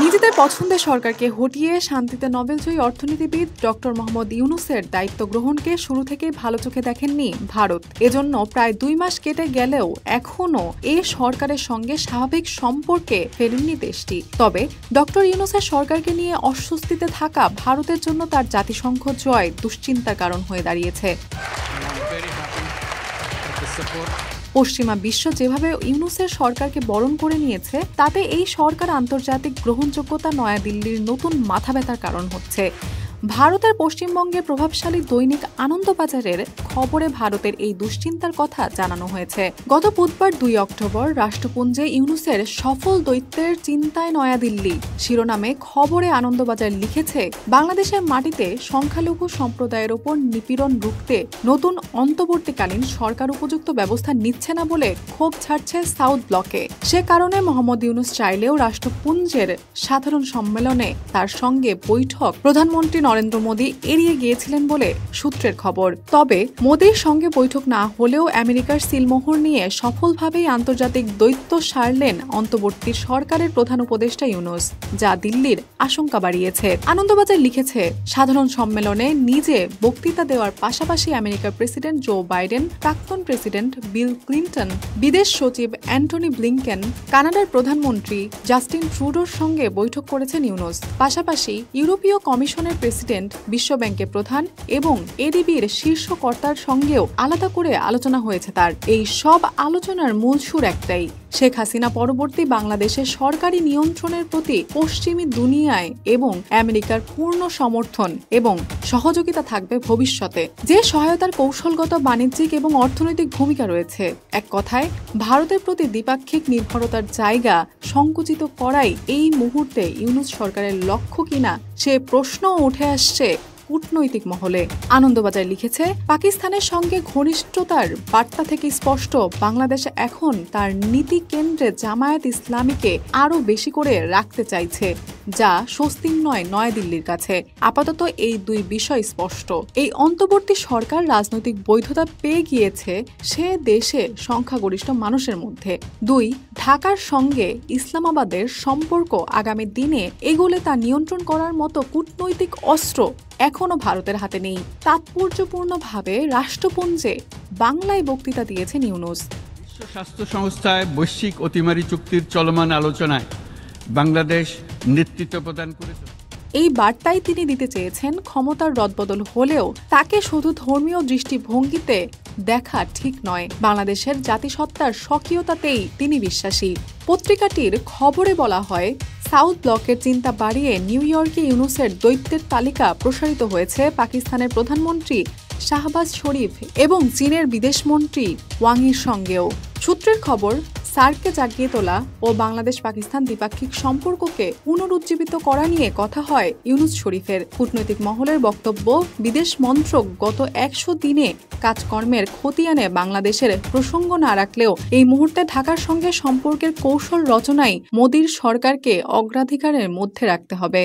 নিজেদের পছন্দের সরকারকে হটিয়ে শান্তিতে নোবেলজয়ী অর্থনীতিবিদ ডক্টর মোহাম্মদ ইউনূসের দায়িত্ব গ্রহণকে শুরু থেকেই ভালো চোখে দেখেননি ভারত। এজন্য প্রায় 2 মাস কেটে গেলেও এখনও এ সরকারের সঙ্গে স্বাভাবিক সম্পর্কে ফেরেননি দেশটি। তবে ডক্টর ইউনূসের সরকারকে নিয়ে অস্বস্তিতে থাকা ভারতের জন্য তার জাতিসংঘ জয় দুশ্চিন্তার কারণ হয়ে দাঁড়িয়েছে। পশ্চিমা বিশ্ব যেভাবে ইউনূসের সরকারকে বরণ করে নিয়েছে, তাতে এই সরকার আন্তর্জাতিক গ্রহণযোগ্যতা নয়াদিল্লির নতুন মাথাব্যথার কারণ হচ্ছে। ভারতের পশ্চিমবঙ্গে প্রভাবশালী দৈনিক আনন্দবাজারের খবরে ভারতের এই দুশ্চিন্তার কথা জানানো হয়েছে। গত বুধবার 2 অক্টোবর রাষ্ট্রপুঞ্জে ইউনূসের সফল দৈত্যের চিন্তায় নয়াদিল্লি শিরোনামে খবরে আনন্দবাজার লিখেছে, বাংলাদেশের মাটিতে সংখ্যালঘু সম্প্রদায়ের ওপর নিপীড়ন রুখতে নতুন অন্তর্বর্তীকালীন সরকার উপযুক্ত ব্যবস্থা নিচ্ছে না বলে ক্ষোভ ছাড়ছে সাউথ ব্লকে। সে কারণে মোহাম্মদ ইউনূস চাইলেও রাষ্ট্রপুঞ্জের সাধারণ সম্মেলনে তার সঙ্গে বৈঠক প্রধানমন্ত্রী নরেন্দ্র মোদী এড়িয়ে গিয়েছিলেন বলে সূত্রের খবর। তবে মোদীর সঙ্গে বৈঠক না হলেও আমেরিকার সিলমোহর নিয়ে সফলভাবেই আন্তর্জাতিক দৈত্য সারলেন অন্তর্বর্তী সরকারের প্রধান উপদেষ্টা ইউনূস, যা দিল্লির আশঙ্কা বাড়িয়েছে। আনন্দবাজার লিখেছে, সাধারণ সম্মেলনে নিজে বক্তৃতা দেওয়ার পাশাপাশি আমেরিকার প্রেসিডেন্ট জো বাইডেন, প্রাক্তন প্রেসিডেন্ট বিল ক্লিন্টন, বিদেশ সচিব অ্যান্টনি ব্লিংকেন, কানাডার প্রধানমন্ত্রী জাস্টিন ট্রুডোর সঙ্গে বৈঠক করেছেন ইউনূস। পাশাপাশি ইউরোপীয় কমিশনের প্রেসিডেন্ট, বিশ্বব্যাংকের প্রধান এবং এডিবির শীর্ষ কর্তার সঙ্গেও আলাদা করে আলোচনা হয়েছে তার। এই সব আলোচনার মূল সুর একটাই, শেখ হাসিনা পরবর্তী বাংলাদেশের সরকারি নিয়ন্ত্রণের প্রতি পশ্চিমী দুনিয়ায় এবং আমেরিকার পূর্ণ সমর্থন এবং সহযোগিতা থাকবে ভবিষ্যতে, যে সহায়তার কৌশলগত, বাণিজ্যিক এবং অর্থনৈতিক ভূমিকা রয়েছে। এক কথায়, ভারতের প্রতি দ্বিপাক্ষিক নির্ভরতার জায়গা সংকুচিত করাই এই মুহূর্তে ইউনূস সরকারের লক্ষ্য কিনা সে প্রশ্নও উঠে আসছে কূটনৈতিক মহলে। আনন্দবাজার লিখেছে, পাকিস্তানের সঙ্গে ঘনিষ্ঠতার বার্তা থেকে স্পষ্ট, বাংলাদেশ এখন তার নীতি কেন্দ্রে জামায়াত ইসলামীকে আরও বেশি করে রাখতে চাইছে, যা স্বস্তির নয় নয়াদিল্লির কাছে। আপাতত এই 2 বিষয় স্পষ্ট। এই অন্তর্বর্তী সরকার রাজনৈতিক বৈধতা পেয়ে গিয়েছে সে দেশে সংখ্যাগরিষ্ঠ মানুষের মধ্যে। 2, ঢাকার সঙ্গে ইসলামাবাদের সম্পর্ক আগামী দিনে এগোলে তা নিয়ন্ত্রণ করার মতো কূটনৈতিক অস্ত্র এখনো ভারতের হাতে নেই। তাৎপর্যপূর্ণভাবে রাষ্ট্রপুঞ্জে বাংলায় বক্তৃতা দিয়েছেন ইউনূস। বিশ্ব স্বাস্থ্য সংস্থায় বৈশ্বিক অতিমারি চুক্তির চলমান আলোচনায় বাংলাদেশ নেতৃত্ব প্রদান করেছে। এই বার্তাই তিনি দিতে চেয়েছেন, ক্ষমতার রদবদল হলেও তাকে শুধু ধর্মীয় দৃষ্টিভঙ্গিতে দেখা ঠিক নয়, বাংলাদেশের জাতিসত্তার স্বকীয়তাতেই তিনি বিশ্বাসী। পত্রিকাটির খবরে বলা হয়, সাউথ ব্লকের চিন্তা বাড়িয়ে নিউ ইয়র্কে ইউনূসের দৈত্যের তালিকা প্রসারিত হয়েছে পাকিস্তানের প্রধানমন্ত্রী শাহবাজ শরীফ এবং চীনের বিদেশমন্ত্রী ওয়াংয়ের সঙ্গেও। সূত্রের খবর, সার্ককে জাগিয়ে তোলা ও বাংলাদেশ পাকিস্তান দ্বিপাক্ষিক সম্পর্ককে পুনরুজ্জীবিত করা নিয়ে কথা হয় ইউনূস শরীফের। কূটনৈতিক মহলের বক্তব্য, বিদেশ মন্ত্রক গত 100 দিনে কাজকর্মের খতিয়ানে বাংলাদেশের প্রসঙ্গ না রাখলেও এই মুহূর্তে ঢাকার সঙ্গে সম্পর্কের কৌশল রচনায় মোদীর সরকারকে অগ্রাধিকারের মধ্যে রাখতে হবে।